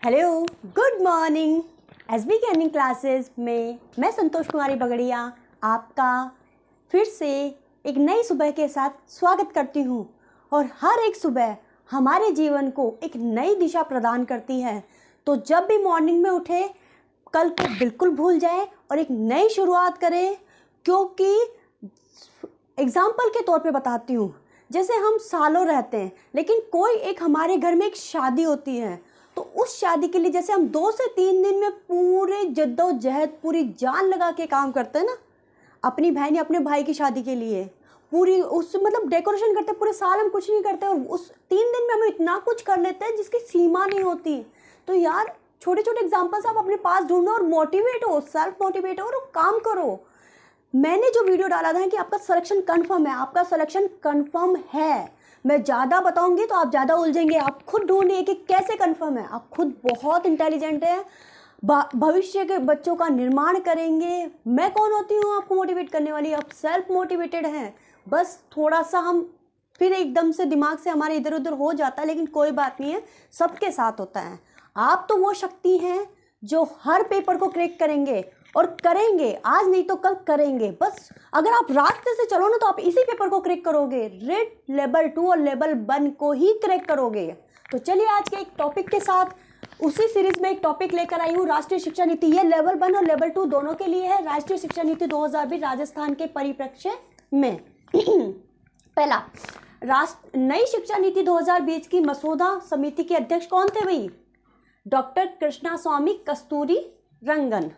Hello, good morning. SB की earning classes में मैं संतोष कुमारी बगड़िया आपका फिर से एक नई सुबह के साथ स्वागत करती हूँ। और हर एक सुबह हमारे जीवन को एक नई दिशा प्रदान करती है। तो जब भी मॉर्निंग में उठे, कल को बिल्कुल भूल जाए और एक नई शुरुआत करें। क्योंकि एग्जाम्पल के तौर पे बताती हूँ, जैसे हम सालों रहते हैं, लेकिन कोई एक हमारे घर में एक शादी होती है, तो उस शादी के लिए जैसे हम 2 से 3 दिन में पूरे जद्दोजहद पूरी जान लगा के काम करते हैं ना, अपनी बहन या अपने भाई की शादी के लिए पूरी उस मतलब डेकोरेशन करते हैं। पूरे साल हम कुछ नहीं करते और उस 3 दिन में हम इतना कुछ कर लेते हैं जिसकी सीमा नहीं होती। तो यार, छोटे छोटे एग्जाम्पल्स आप अपने पास ढूंढो और मोटिवेट हो, सेल्फ मोटिवेट हो और काम करो। मैंने जो वीडियो डाला था कि आपका सिलेक्शन कंफर्म है, आपका सिलेक्शन कंफर्म है। मैं ज़्यादा बताऊंगी तो आप ज़्यादा उलझेंगे। आप खुद ढूंढिए कि कैसे कंफर्म है। आप खुद बहुत इंटेलिजेंट हैं, भविष्य के बच्चों का निर्माण करेंगे। मैं कौन होती हूँ आपको मोटिवेट करने वाली? आप सेल्फ मोटिवेटेड हैं। बस थोड़ा सा हम फिर एकदम से दिमाग से हमारे इधर उधर हो जाता है, लेकिन कोई बात नहीं है, सबके साथ होता है। आप तो वो शक्ति हैं जो हर पेपर को क्रैक करेंगे और करेंगे, आज नहीं तो कल करेंगे। बस अगर आप रास्ते से चलो ना, तो आप इसी पेपर को क्रैक करोगे। रेड लेवल 2 और लेवल 1 को ही क्रैक करोगे। तो चलिए आज के एक टॉपिक के साथ, उसी सीरीज में एक टॉपिक लेकर आई हूँ, राष्ट्रीय शिक्षा नीति। ये लेवल 1 और लेवल 2 दोनों के लिए है। राष्ट्रीय शिक्षा नीति 2020 राजस्थान के परिप्रेक्ष्य में पहला, नई शिक्षा नीति 2020 की मसौदा समिति के अध्यक्ष कौन थे भाई? डॉक्टर कृष्णास्वामी कस्तूरी रंगन।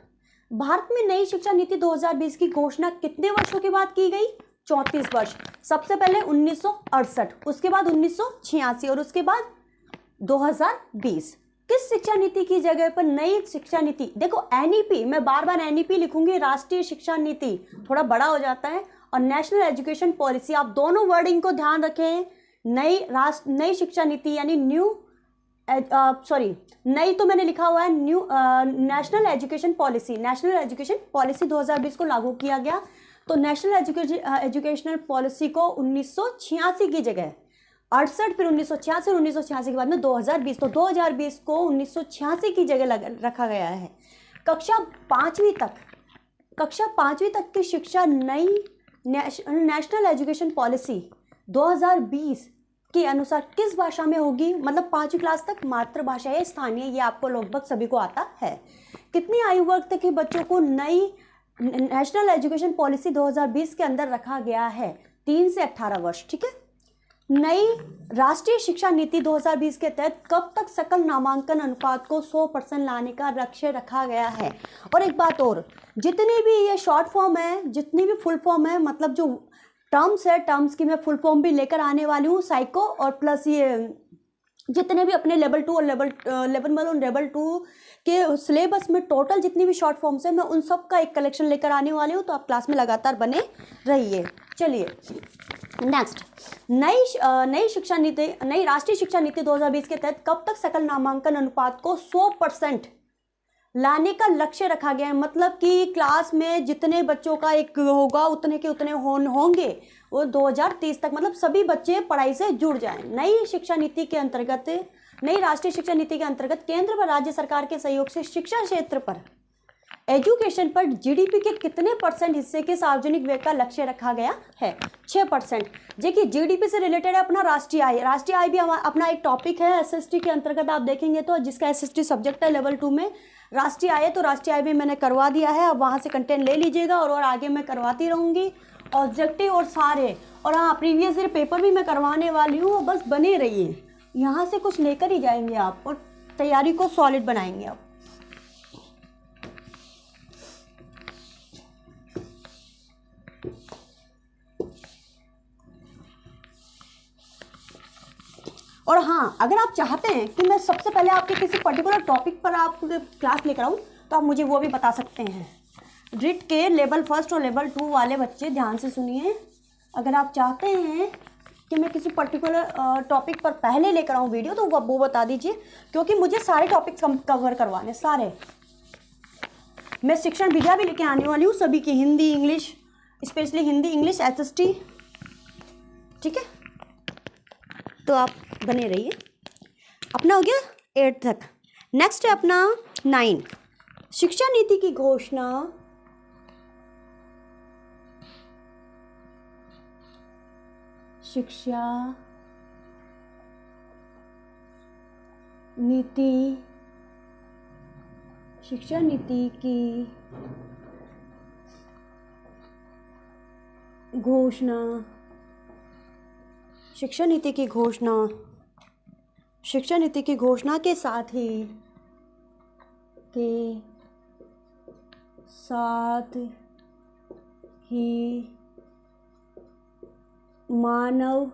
भारत में नई शिक्षा नीति 2020 की घोषणा कितने वर्षों के बाद की गई? 34 वर्ष। सबसे पहले 1968, उसके बाद 1986 और उसके बाद 2020। किस शिक्षा नीति की जगह पर नई शिक्षा नीति? देखो, एनईपी, मैं बार बार एनईपी लिखूंगी, राष्ट्रीय शिक्षा नीति थोड़ा बड़ा हो जाता है, और नेशनल एजुकेशन पॉलिसी, आप दोनों वर्डिंग को ध्यान रखें। नई शिक्षा नीति यानी नई तो मैंने लिखा हुआ है national education policy. National education policy 2020 को लागू किया गया। तो नेशनल एजुकेशनल पॉलिसी को 1986 की जगह 68, फिर 1986 और 1986 के बाद में 2020, तो 2020 को 1986 की जगह रखा गया है। कक्षा पाँचवीं तक की शिक्षा नई नेशनल एजुकेशन पॉलिसी 2020 के अनुसार किस भाषा में होगी? मतलब 5वीं क्लास तक मातृभाषा है स्थानीय, ये आपको लगभग सभी को आता है। कितनी आयु वर्ग तक के बच्चों को नई नेशनल एजुकेशन पॉलिसी 2020 के अंदर रखा गया है? 3 से 18 वर्ष। ठीक है। नई राष्ट्रीय शिक्षा नीति 2020 के तहत कब तक सकल नामांकन अनुपात को 100% लाने का लक्ष्य रखा गया है? और एक बात और, जितनी भी ये शॉर्ट फॉर्म है, जितनी भी फुल फॉर्म है, मतलब जो टर्म्स है, टर्म्स की मैं फुल फॉर्म भी लेकर आने वाली हूँ, साइको और प्लस ये जितने भी अपने लेवल 2 और लेवल 1 और लेवल 2 के सिलेबस में टोटल जितनी भी शॉर्ट फॉर्म्स है, मैं उन सब का एक कलेक्शन लेकर आने वाली हूँ। तो आप क्लास में लगातार बने रहिए। चलिए नेक्स्ट, नई शिक्षा नीति, नई राष्ट्रीय शिक्षा नीति 2020 के तहत कब तक सकल नामांकन अनुपात को 100% लाने का लक्ष्य रखा गया है? मतलब कि क्लास में जितने बच्चों का एक होगा उतने के उतने होंगे वो 2030 तक, मतलब सभी बच्चे पढ़ाई से जुड़ जाएं। नई शिक्षा नीति के अंतर्गत, नई राष्ट्रीय शिक्षा नीति के अंतर्गत केंद्र व राज्य सरकार के सहयोग से शिक्षा क्षेत्र पर, एजुकेशन पर जीडीपी के कितने % हिस्से के सार्वजनिक व्यय का लक्ष्य रखा गया है? 6%। देखिए, जीडीपी से रिलेटेड है अपना राष्ट्रीय आय। राष्ट्रीय आय भी अपना एक टॉपिक है एसएसटी के अंतर्गत, आप देखेंगे तो, जिसका एसएसटी सब्जेक्ट है लेवल 2 में राष्ट्रीय आय। तो राष्ट्रीय आय भी मैंने करवा दिया है, अब वहाँ से कंटेंट ले लीजिएगा और आगे मैं करवाती रहूँगी ऑब्जेक्टिव और सारे। और हाँ, प्रीवियस ईयर पेपर भी मैं करवाने वाली हूँ, बस बने रहिए। यहाँ से कुछ लेकर ही जाएंगे आप और तैयारी को सॉलिड बनाएंगे आप। और हाँ, अगर आप चाहते हैं कि मैं सबसे पहले आपके किसी पर्टिकुलर टॉपिक पर आप क्लास लेकर आऊँ, तो आप मुझे वो भी बता सकते हैं। रिट के लेवल 1 और लेवल 2 वाले बच्चे ध्यान से सुनिए। अगर आप चाहते हैं कि मैं किसी पर्टिकुलर टॉपिक पर पहले लेकर आऊँ वीडियो, तो वो बता दीजिए, क्योंकि मुझे सारे टॉपिक्स कवर करवाने, सारे। मैं शिक्षण विद्या भी लेके आने वाली हूँ सभी की, Hindi, English, specially Hindi, English, SST. ठीक है, तो आप बने रहिए। अपना हो गया 8th तक। नेक्स्ट है अपना 9, शिक्षा नीति की घोषणा शिक्षा नीति की घोषणा शिक्षा नीति की घोषणा के साथ ही मानव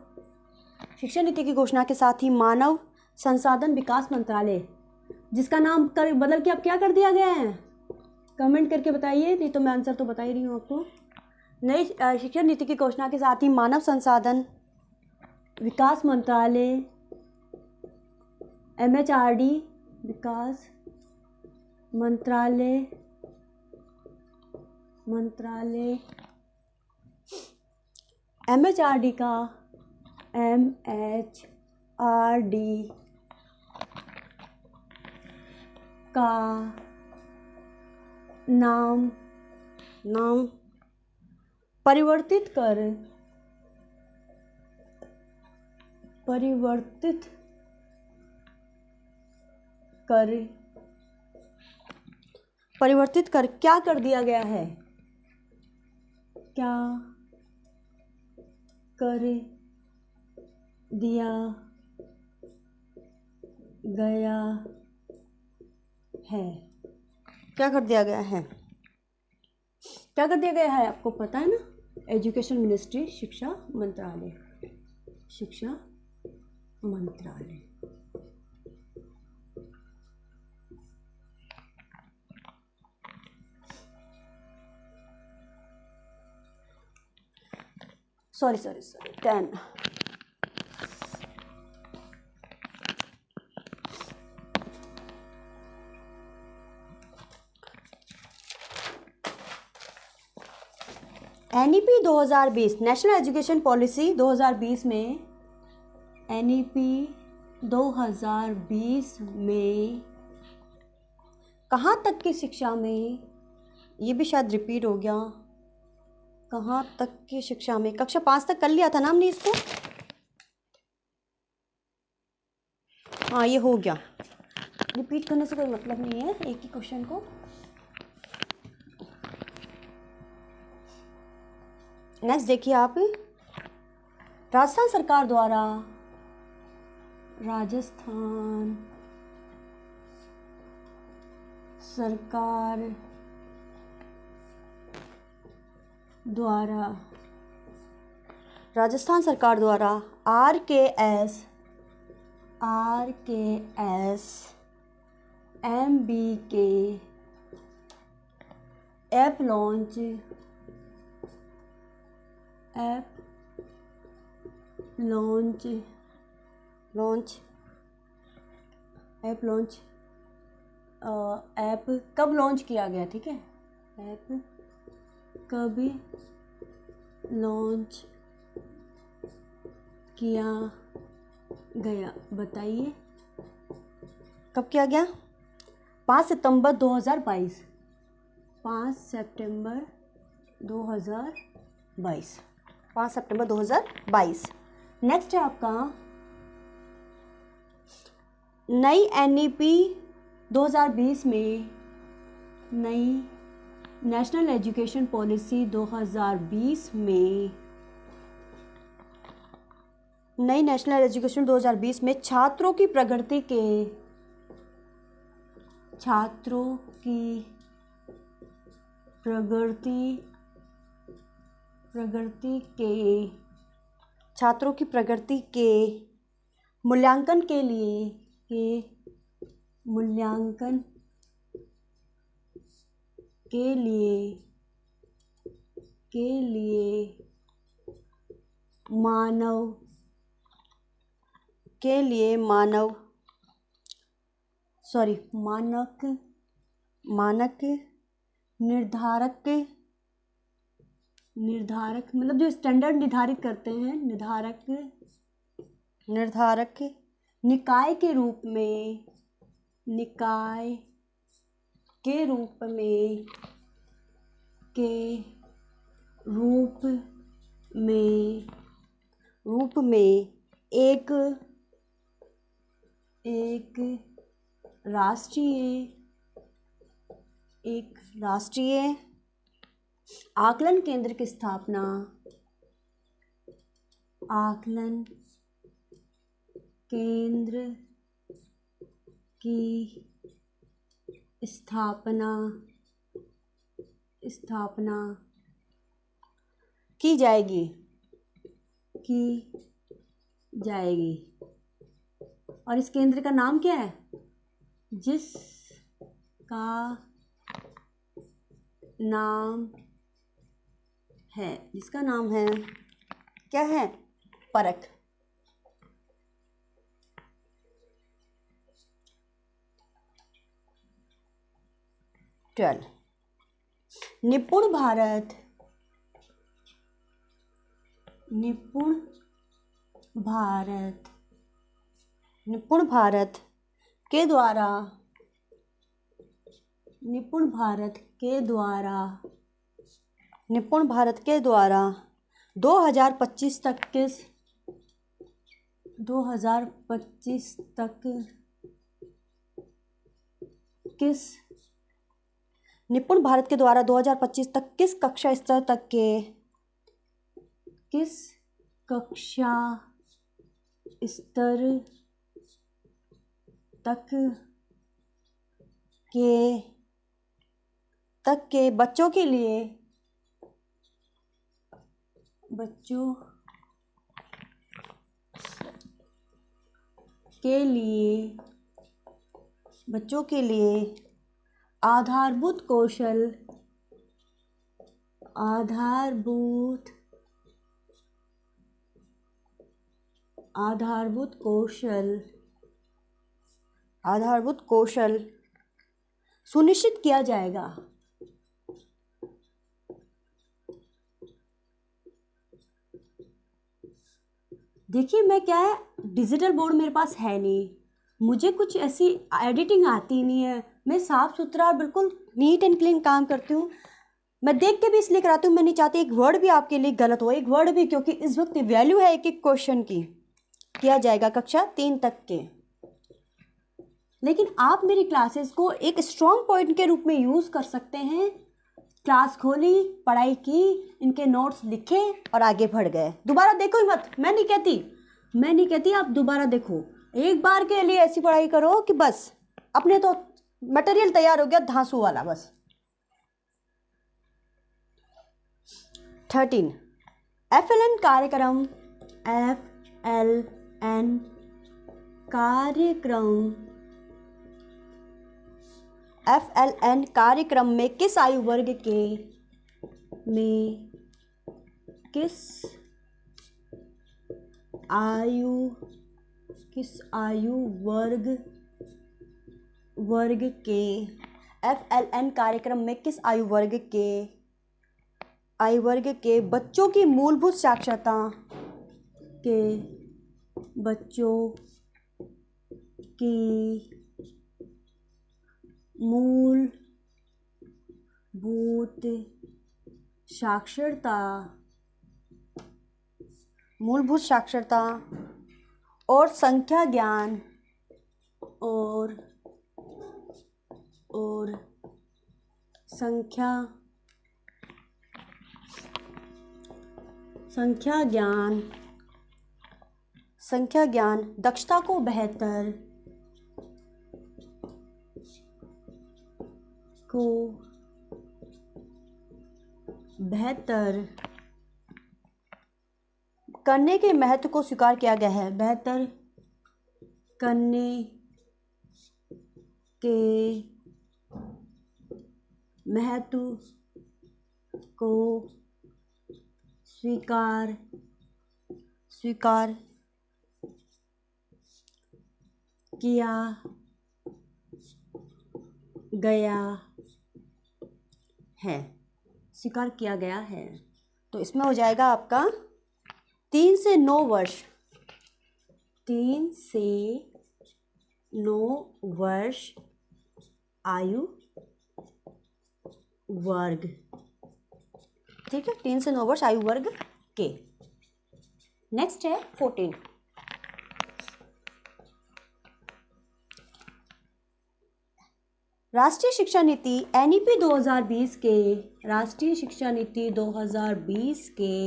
शिक्षा नीति की घोषणा के साथ ही मानव संसाधन विकास मंत्रालय, जिसका नाम बदल के अब क्या कर दिया गया है, कमेंट करके बताइए, नहीं तो मैं आंसर तो बता ही रही हूँ आपको। नई शिक्षा नीति की घोषणा के साथ ही मानव संसाधन विकास मंत्रालय MHRD विकास मंत्रालय MHRD का नाम परिवर्तित कर क्या कर दिया गया है, क्या कर दिया गया है, क्या कर दिया गया है, क्या कर दिया गया है, आपको पता है ना, एजुकेशन मिनिस्ट्री, शिक्षा मंत्रालय। Sorry 10। NEP 2020 national education policy 2020 में NEP 2020 में कहाँ तक की शिक्षा में, ये भी शायद रिपीट हो गया, कहाँ तक की शिक्षा में, कक्षा 5 तक कर लिया था ना हमने इसको, हाँ ये हो गया, रिपीट करने से कोई मतलब नहीं है एक ही क्वेश्चन को। नेक्स्ट देखिए आप, राजस्थान सरकार द्वारा RKS MBK ऐप कब लॉन्च किया गया, ठीक है, ऐप कब लॉन्च किया गया, बताइए कब किया गया, 5 सितंबर 2022, 5 सितंबर 2022। नेक्स्ट है आपका नई NEP 2020 में, नई नेशनल एजुकेशन पॉलिसी 2020 में, नई नेशनल एजुकेशन 2020 में छात्रों की प्रगति के मूल्यांकन के लिए मानक निर्धारक मतलब जो स्टैंडर्ड निर्धारित करते हैं, निर्धारक निकाय के रूप में निकाय के रूप में एक राष्ट्रीय आकलन केंद्र की स्थापना की जाएगी और इस केंद्र का नाम क्या है? जिसका नाम है क्या है? परख। निपुण भारत के द्वारा 2025 तक निपुण भारत के द्वारा 2025 तक किस कक्षा स्तर तक के बच्चों के लिए आधारभूत कौशल सुनिश्चित किया जाएगा। देखिए, मैं क्या है, डिजिटल बोर्ड मेरे पास है नहीं, मुझे कुछ ऐसी एडिटिंग आती नहीं है। मैं साफ़ सुथरा और बिल्कुल नीट एंड क्लीन काम करती हूँ। मैं देख के भी इसलिए कराती हूँ, मैं नहीं चाहती एक वर्ड भी आपके लिए गलत हो, एक वर्ड भी, क्योंकि इस वक्त वैल्यू है एक एक क्वेश्चन की। किया जाएगा कक्षा 3 तक के। लेकिन आप मेरी क्लासेस को एक स्ट्रॉन्ग पॉइंट के रूप में यूज़ कर सकते हैं। क्लास खोली, पढ़ाई की, इनके नोट्स लिखे और आगे बढ़ गए। दोबारा देखो ही मत, मैं नहीं कहती आप दोबारा देखो। एक बार के लिए ऐसी पढ़ाई करो कि बस अपने तो मटेरियल तैयार हो गया धांसू वाला बस। 13 FLN कार्यक्रम में किस आयु वर्ग के FLN कार्यक्रम में किस आयु वर्ग के बच्चों की मूलभूत साक्षरता और संख्या ज्ञान संख्या ज्ञान दक्षता को बेहतर करने के महत्व को स्वीकार किया गया है। बेहतर करने के महत्व को स्वीकार किया गया है। तो इसमें हो जाएगा आपका 3 से 9 वर्ष। 3 से 9 वर्ष आयु वर्ग, ठीक है, 3 से 9 वर्ष आयु वर्ग के। नेक्स्ट है 14। राष्ट्रीय शिक्षा नीति एनईपी 2020 के, राष्ट्रीय शिक्षा नीति 2020 के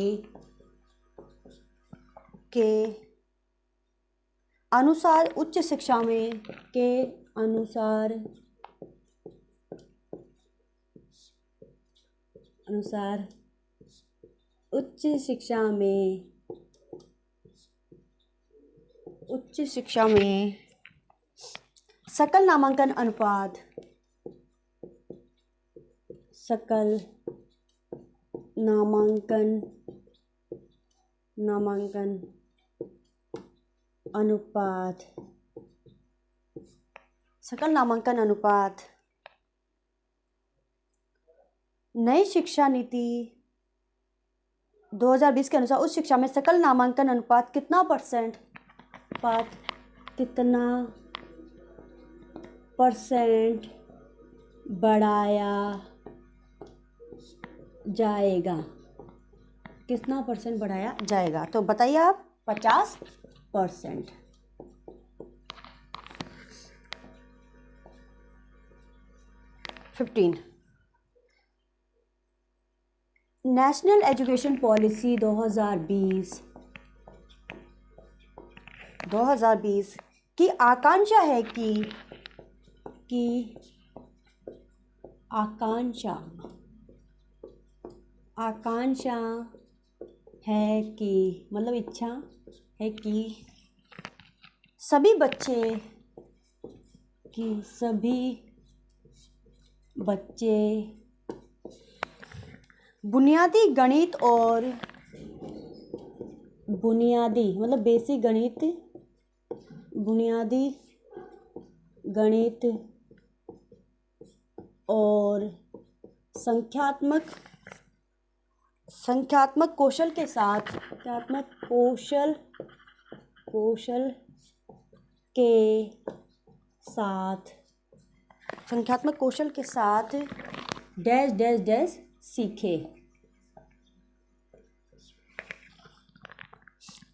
अनुसार उच्च शिक्षा में, के अनुसार उच्च शिक्षा में सकल नामांकन अनुपात, सकल नामांकन अनुपात नई शिक्षा नीति 2020 के अनुसार उच्च शिक्षा में सकल नामांकन अनुपात कितना परसेंट बढ़ाया जाएगा, कितना परसेंट बढ़ाया जाएगा? तो बताइए आप। 50%। नेशनल एजुकेशन पॉलिसी 2020 की आकांक्षा है कि मतलब इच्छा है कि सभी बच्चे बुनियादी गणित और बेसिक गणित और संख्यात्मक कौशल के साथ डैश सीखे।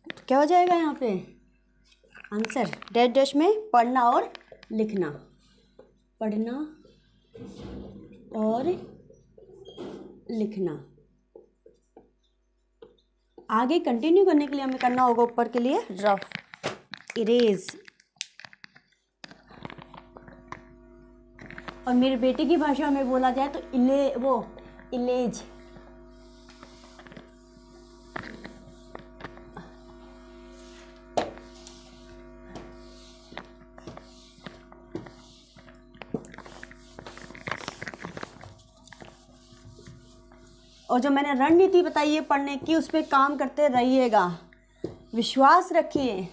तो क्या हो जाएगा यहाँ पे आंसर? डैश में पढ़ना और लिखना, आगे कंटिन्यू करने के लिए हमें करना होगा ऊपर के लिए रफ इरेज। और मेरे बेटे की भाषा में बोला जाए तो इलेज। और जो मैंने रणनीति बताई है पढ़ने की, उस पर काम करते रहिएगा। विश्वास रखिए,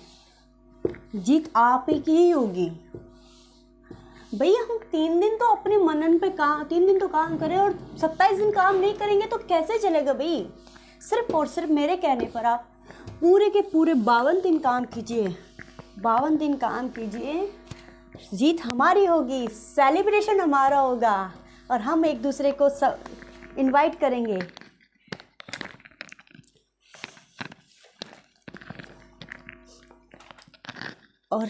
जीत आप ही की ही होगी। भैया हम 3 दिन तो अपने मनन पे 3 दिन तो काम करें और 27 दिन काम नहीं करेंगे तो कैसे चलेगा भाई? सिर्फ और सिर्फ मेरे कहने पर आप पूरे के पूरे 52 दिन काम कीजिए। 52 दिन काम कीजिए, जीत हमारी होगी, सेलिब्रेशन हमारा होगा और हम एक दूसरे को इनवाइट करेंगे। और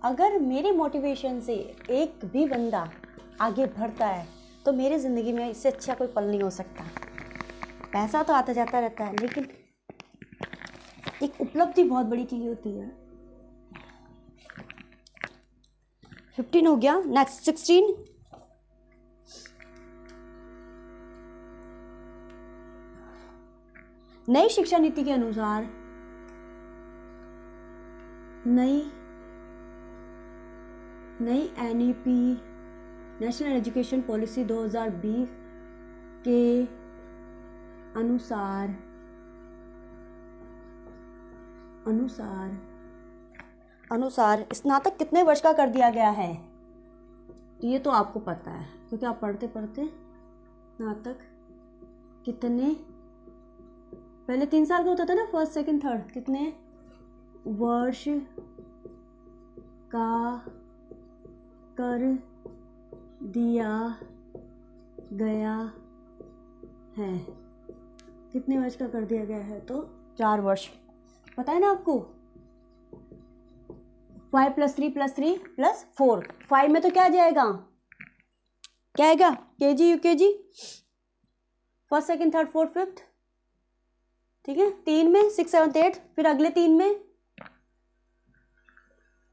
अगर मेरे मोटिवेशन से एक भी बंदा आगे बढ़ता है तो मेरी ज़िंदगी में इससे अच्छा कोई पल नहीं हो सकता। पैसा तो आता जाता रहता है, लेकिन एक उपलब्धि बहुत बड़ी चीज़ होती है। 15 हो गया, नेक्स्ट 16। नई शिक्षा नीति के अनुसार नई एनईपी नेशनल एजुकेशन पॉलिसी 2020 के अनुसार स्नातक कितने वर्ष का कर दिया गया है? ये तो आपको पता है क्योंकि आप पढ़ते स्नातक कितने, पहले 3 साल का होता था ना, फर्स्ट सेकंड थर्ड, कितने वर्ष का कर दिया गया है। कितने वर्ष का कर दिया गया है? तो 4 वर्ष। पता है ना आपको? 5 + 3 + 3 + 4। 5 में तो क्या आ जाएगा? क्या आएगा? KG, UKG, first, second, third, fourth, fifth. ठीक है। 3 में 6, 7, 8, फिर अगले 3 में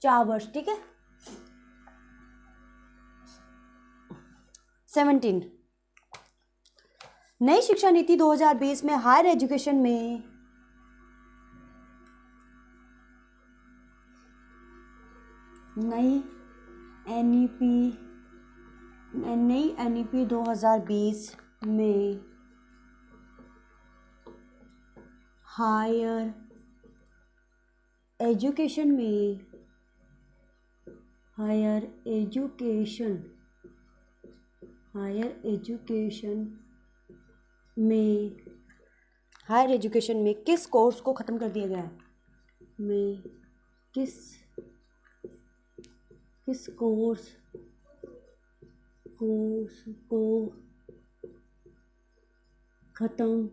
4 वर्ष। ठीक है। 17, नई शिक्षा नीति 2020 में हायर एजुकेशन में नई एनईपी 2020 में हायर एजुकेशन में किस कोर्स को ख़त्म कर दिया गया है? किस कोर्स को ख़त्म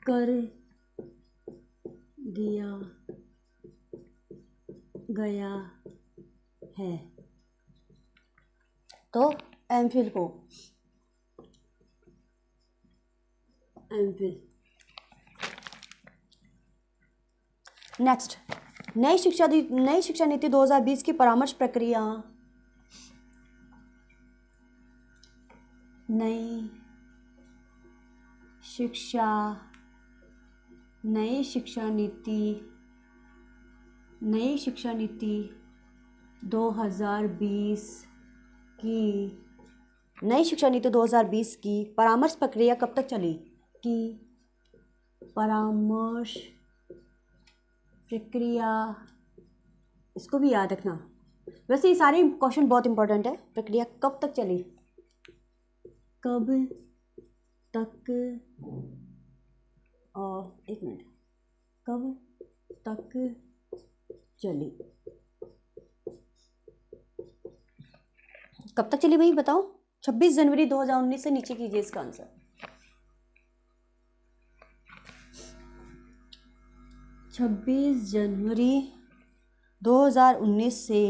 कर दिया गया है? तो एमफिल को। नेक्स्ट, नई शिक्षा नीति 2020 की परामर्श प्रक्रिया। नई शिक्षा नीति 2020 की परामर्श प्रक्रिया कब तक चली? परामर्श प्रक्रिया, इसको भी याद रखना। वैसे ये सारे क्वेश्चन बहुत इंपॉर्टेंट है। प्रक्रिया कब तक चली? कब तक, और एक मिनट, कब तक चली? कब तक चली भाई बताओ? 26 जनवरी 2019 से नीचे कीजिए इसका आंसर। 26 जनवरी 2019 से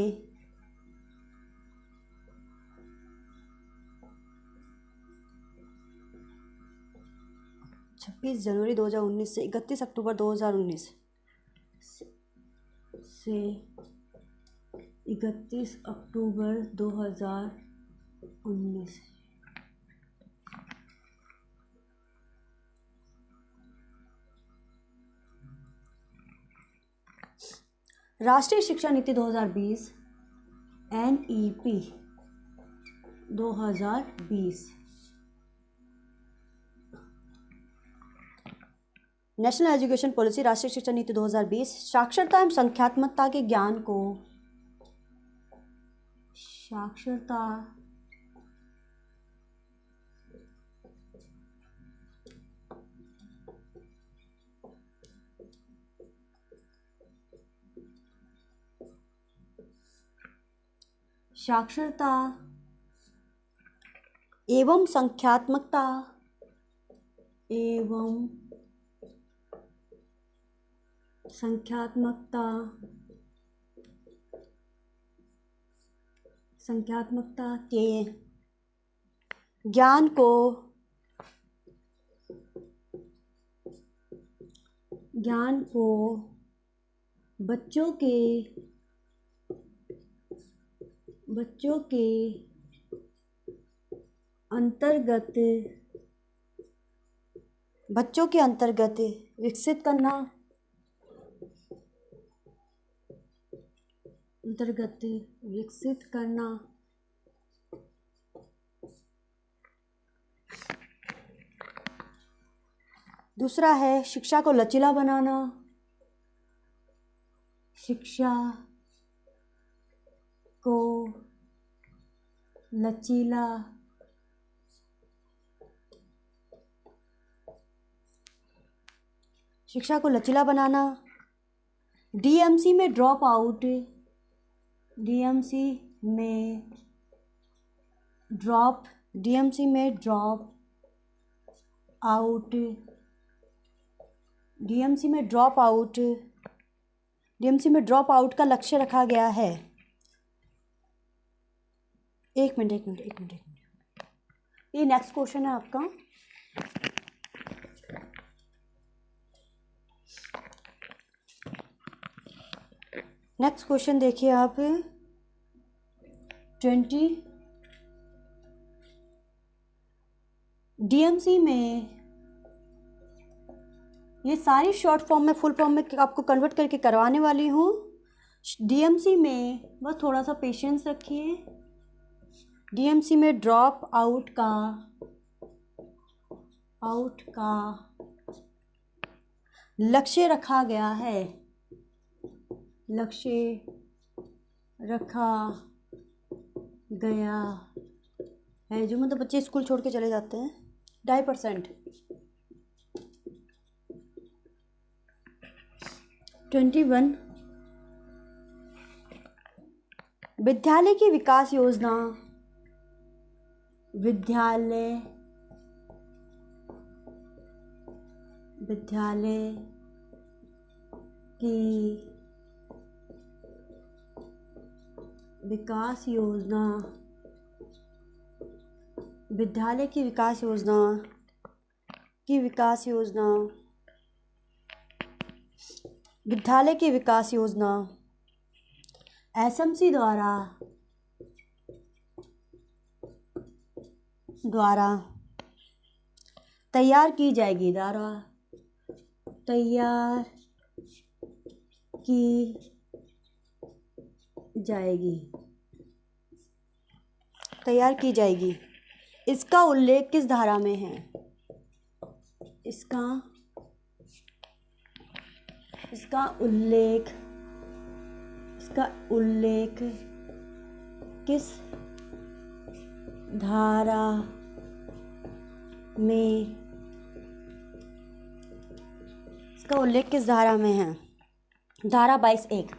31 अक्टूबर 2019 से 31 अक्टूबर 2019। राष्ट्रीय शिक्षा नीति 2020 NEP 2020 नेशनल एजुकेशन पॉलिसी, राष्ट्रीय शिक्षा नीति 2020 साक्षरता एवं संख्यात्मकता के ज्ञान को साक्षरता एवं संख्यात्मकता के ज्ञान को बच्चों के अंतर्गत विकसित करना दूसरा है शिक्षा को लचीला बनाना। शिक्षा को लचीला बनाना। डीएमसी में ड्रॉप आउट, डीएमसी में ड्रॉप आउट, डीएमसी में ड्रॉप आउट का लक्ष्य रखा गया है। एक मिनट। ये नेक्स्ट क्वेश्चन है आपका। नेक्स्ट क्वेश्चन देखिए आप 20। डीएमसी में, ये सारी शॉर्ट फॉर्म में फुल फॉर्म में आपको कन्वर्ट करके करवाने वाली हूँ। डीएमसी में बस थोड़ा सा पेशेंस रखिए। डीएमसी में ड्रॉप आउट का लक्ष्य रखा गया है, जो मतलब बच्चे स्कूल छोड़ के चले जाते हैं 2.5%। 21 विद्यालय की विकास योजना, विद्यालय की विकास योजना, विद्यालय की विकास योजना एसएमसी द्वारा तैयार की जाएगी, तैयार की जाएगी। इसका उल्लेख किस धारा में है? इसका उल्लेख किस धारा में है? धारा 22(1।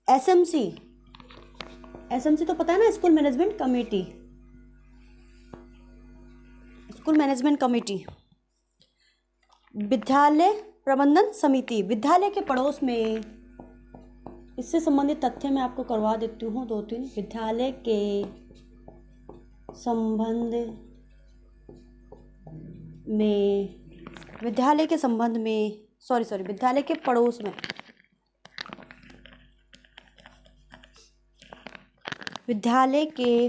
एसएमसी तो पता है ना, स्कूल मैनेजमेंट कमेटी। विद्यालय प्रबंधन समिति, विद्यालय के पड़ोस में, इससे संबंधित तथ्य मैं आपको करवा देती हूँ 2-3। विद्यालय के संबंध में विद्यालय के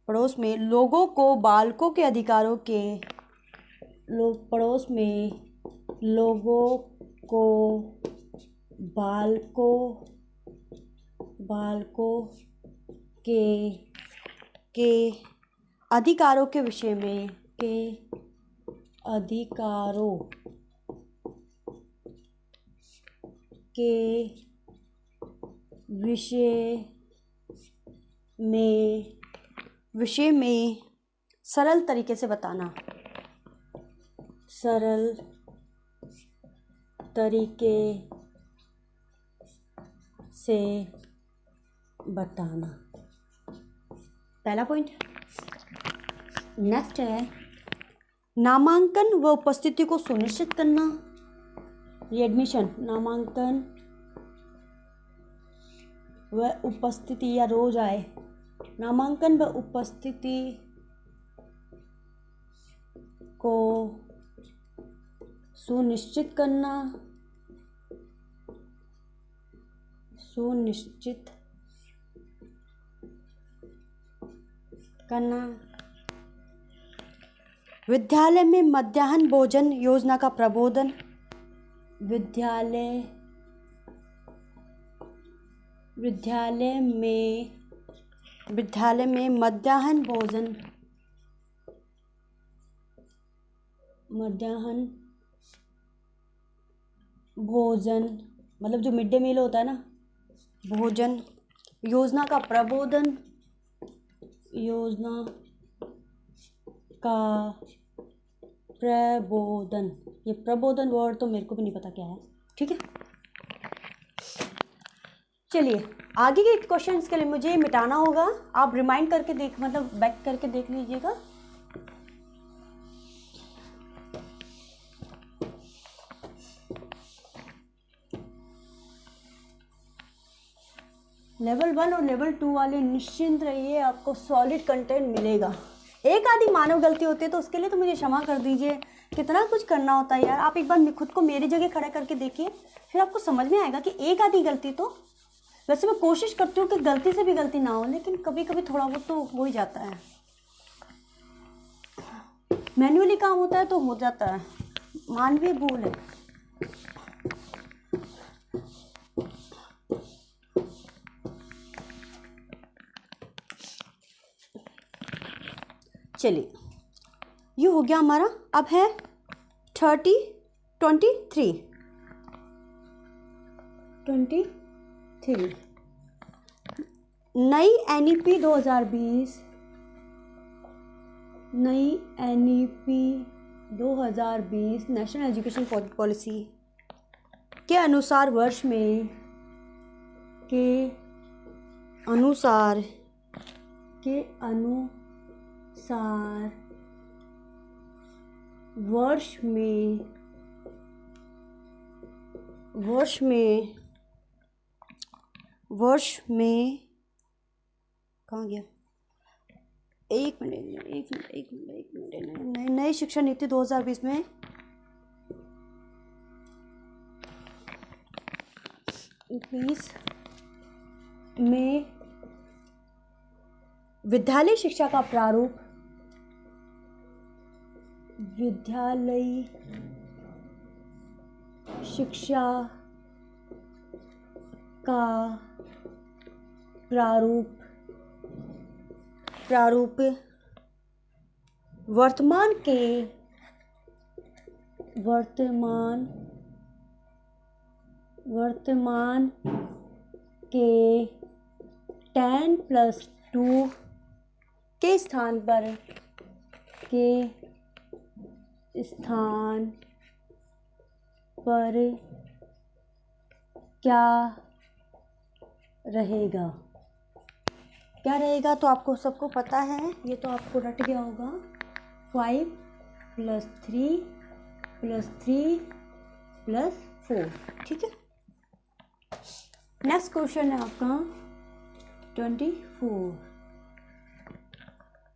पड़ोस में लोगों को बालकों के अधिकारों के अधिकारों के विषय में सरल तरीके से बताना, पहला पॉइंट। नेक्स्ट है नामांकन व उपस्थिति को सुनिश्चित करना। रीएडमिशन, नामांकन व उपस्थिति या रोज आए, नामांकन व उपस्थिति को सुनिश्चित करना। विद्यालय में मध्याह्न भोजन योजना का प्रबोधन। विद्यालय में मध्याह्न भोजन मतलब जो मिड डे मील होता है ना, भोजन। योजना का प्रबोधन, योजना का प्रबोधन। ये प्रबोधन वर्ड तो मेरे को भी नहीं पता क्या है, ठीक है। चलिए आगे के क्वेश्चंस के लिए मुझे मिटाना होगा, आप रिमाइंड करके देख मतलब बैक करके देख लीजिएगा। लेवल 1 और लेवल 2 वाले निश्चिंत रहिए, आपको सॉलिड कंटेंट मिलेगा। एक आधी मानव गलती होती है तो उसके लिए तो मुझे क्षमा कर दीजिए, कितना कुछ करना होता है यार। आप एक बार खुद को मेरी जगह खड़ा करके देखिए, फिर आपको समझ में आएगा कि एक आधी गलती तो, वैसे मैं कोशिश करती हूँ कि गलती से भी गलती ना हो, लेकिन कभी कभी थोड़ा बहुत तो हो ही जाता है। मैन्युअली काम होता है तो हो जाता है, मानवीय भूल है। चलिए ये हो गया हमारा। अब है 23 नई NEP 2020, नई NEP 2020 नेशनल एजुकेशन पॉलिसी के अनुसार वर्ष में वर्ष में कहाँ गया, एक मिनट। नई शिक्षा नीति 2020 में विद्यालय शिक्षा का प्रारूप, विद्यालय शिक्षा का प्रारूप वर्तमान के 10+2 के स्थान पर क्या रहेगा तो आपको सबको पता है, ये तो आपको रट गया होगा। 5+3+4, ठीक है। नेक्स्ट क्वेश्चन है आपका 24।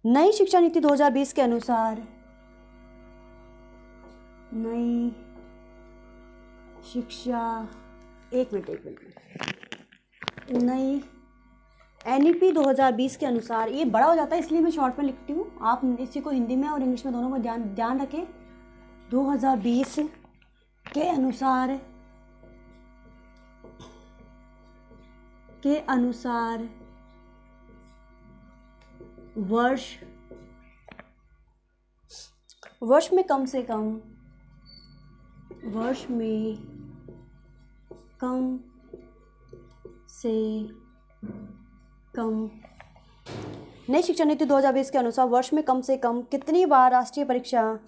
नई शिक्षा नीति 2020 के अनुसार नई NEP 2020 के अनुसार, ये बड़ा हो जाता है इसलिए मैं शॉर्ट में लिखती हूँ, आप इसी को हिंदी में और इंग्लिश में दोनों में ध्यान रखें। 2020 के अनुसार वर्ष में कम से कम नई शिक्षा नीति 2020 के अनुसार वर्ष में कम से कम कितनी बार राष्ट्रीय परीक्षा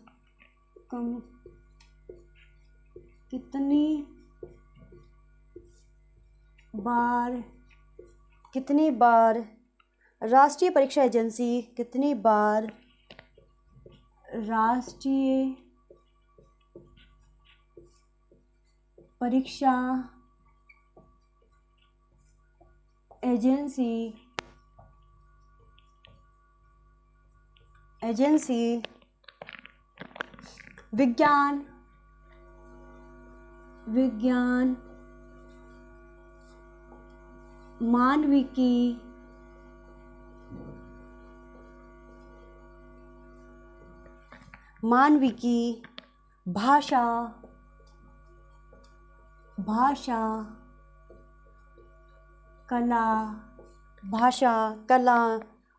कितनी बार राष्ट्रीय परीक्षा एजेंसी विज्ञान मानविकी भाषा कला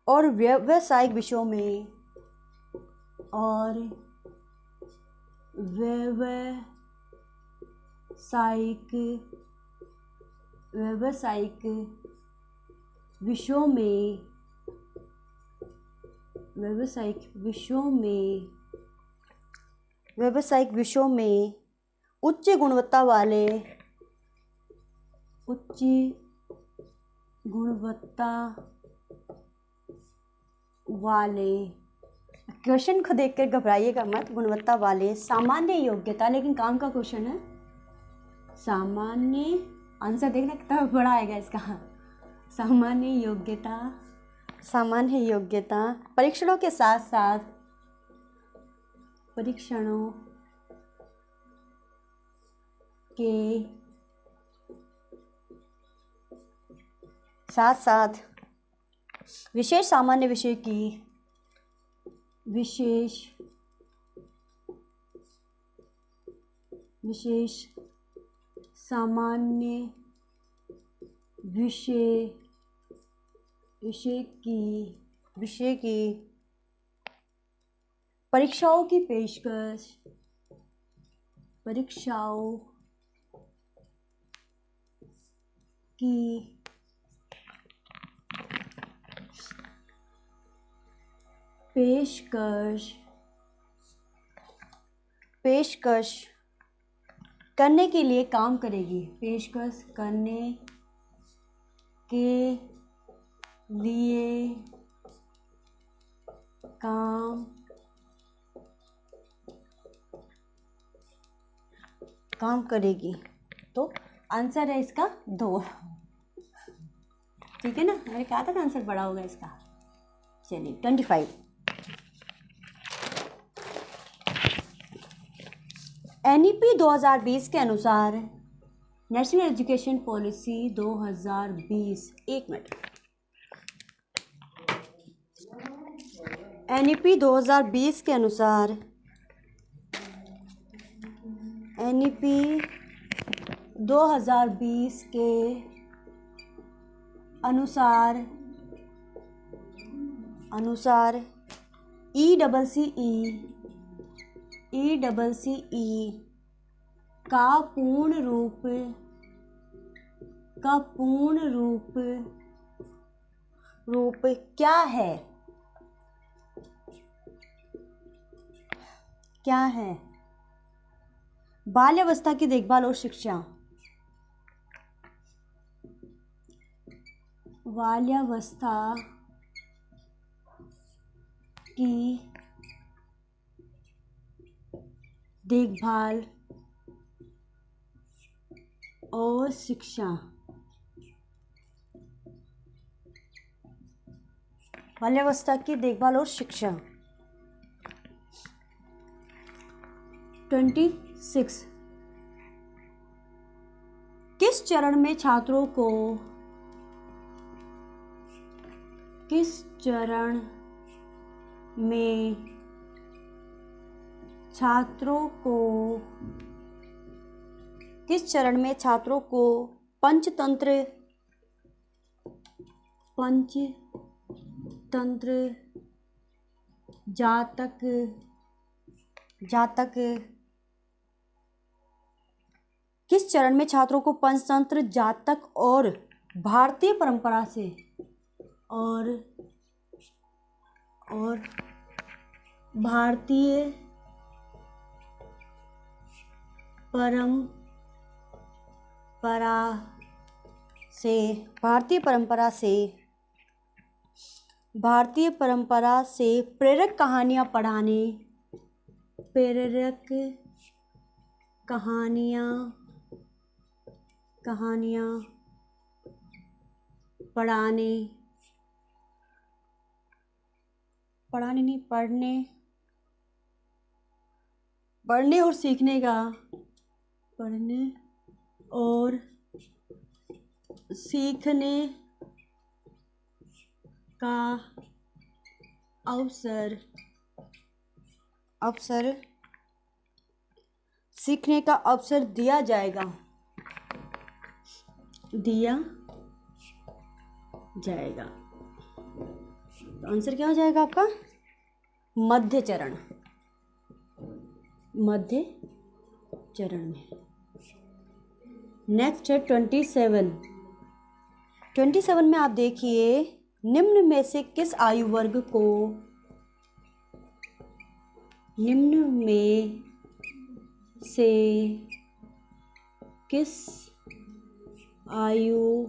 और व्यावसायिक विषयों में व्यावसायिक विषयों में उच्च गुणवत्ता वाले क्वेश्चन को देखकर घबराइएगा मत। गुणवत्ता वाले सामान्य योग्यता, लेकिन काम का क्वेश्चन है। सामान्य, आंसर देखना कितना बड़ा आएगा इसका। सामान्य योग्यता परीक्षणों के साथ साथ विशेष सामान्य विषय की परीक्षाओं की पेशकश करने के लिए काम करेगी। पेशकश करने के लिए काम करेगी। तो आंसर है इसका 2। ठीक है ना, मैंने कहा था ना आंसर बड़ा होगा इसका। चलिए 25। NEP 2020 के अनुसार national education policy 2020, 1 minute. NEP 2020 के अनुसार ECCE का पूर्ण रूप क्या है? बाल्यावस्था की देखभाल और शिक्षा। बाल्यावस्था की देखभाल और शिक्षा। बाल्यावस्था की देखभाल और शिक्षा। 26। किस चरण में छात्रों को पंचतंत्र जातक किस चरण में छात्रों को पंचतंत्र, जातक और भारतीय परंपरा से भारतीय परंपरा से प्रेरक कहानियाँ पढ़ने और सीखने का अवसर दिया जाएगा। तो आंसर क्या हो जाएगा आपका? मध्य चरण में। नेक्स्ट है 27। 27 में आप देखिए, निम्न में से किस आयु वर्ग को, निम्न में से किस आयु,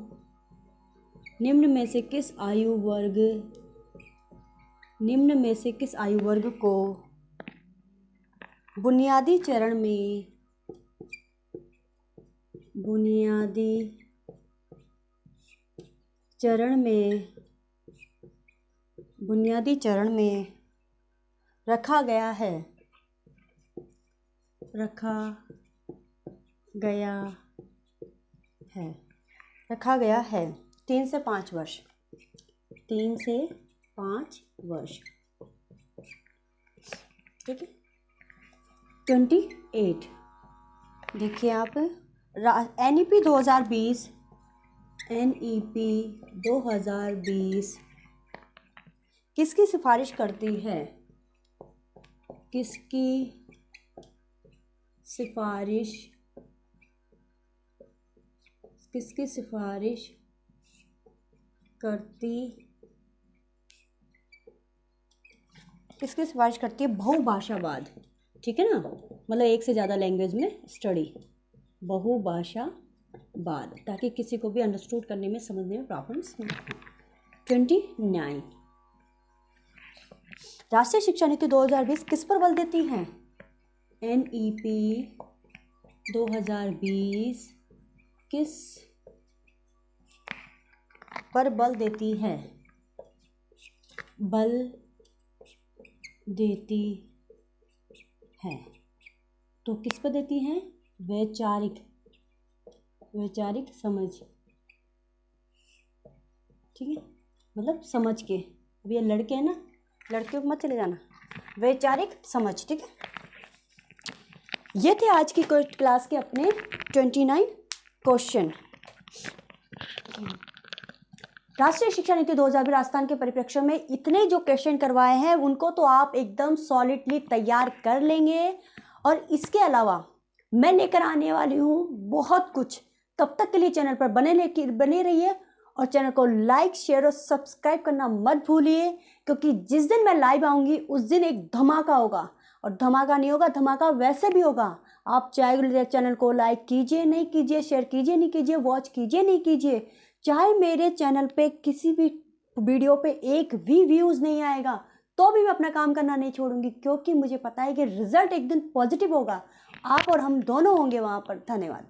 निम्न में से किस आयु वर्ग, निम्न में से किस आयु वर्ग को बुनियादी चरण में, बुनियादी चरण में, बुनियादी चरण में रखा गया है, रखा गया है, रखा गया है 3 से 5 वर्ष, 3 से 5 वर्ष, ठीक है। 28 देखिए आप, NEP 2020, NEP 2020 किसकी सिफारिश करती है, किसकी सिफारिश, किसकी सिफारिश करती, किसकी सिफारिश करती है, बहुभाषावाद, ठीक है ना, मतलब एक से ज़्यादा लैंग्वेज में स्टडी, बहुभाषावाद, ताकि किसी को भी अंडरस्टूड करने में, समझने में प्रॉब्लम्स नहीं। 29 राष्ट्रीय शिक्षा नीति 2020 किस पर बल देती है, NEP 2020 किस पर बल देती है, बल देती है, तो किस पर देती है, वैचारिक, वैचारिक समझ, ठीक है, मतलब समझ के, अब ये लड़के हैं ना, लड़के मत चले जाना, वैचारिक समझ, ठीक है। ये थे आज की क्लास के अपने 29 क्वेश्चन। राष्ट्रीय शिक्षा नीति 2020 राजस्थान के परिप्रेक्ष्य में इतने जो क्वेश्चन करवाए हैं उनको तो आप एकदम सॉलिडली तैयार कर लेंगे, और इसके अलावा मैं लेकर आने वाली हूँ बहुत कुछ। तब तक के लिए चैनल पर बने रहिए, और चैनल को लाइक, शेयर और सब्सक्राइब करना मत भूलिए, क्योंकि जिस दिन मैं लाइव आऊँगी उस दिन एक धमाका होगा, और धमाका नहीं होगा, धमाका वैसे भी होगा। आप चाहे चैनल को लाइक कीजिए नहीं कीजिए, शेयर कीजिए नहीं कीजिए, वॉच कीजिए नहीं कीजिए, चाहे मेरे चैनल पे किसी भी वीडियो पे एक भी व्यूज़ नहीं आएगा, तो भी मैं अपना काम करना नहीं छोड़ूंगी, क्योंकि मुझे पता है कि रिजल्ट एक दिन पॉजिटिव होगा, आप और हम दोनों होंगे वहाँ पर। धन्यवाद।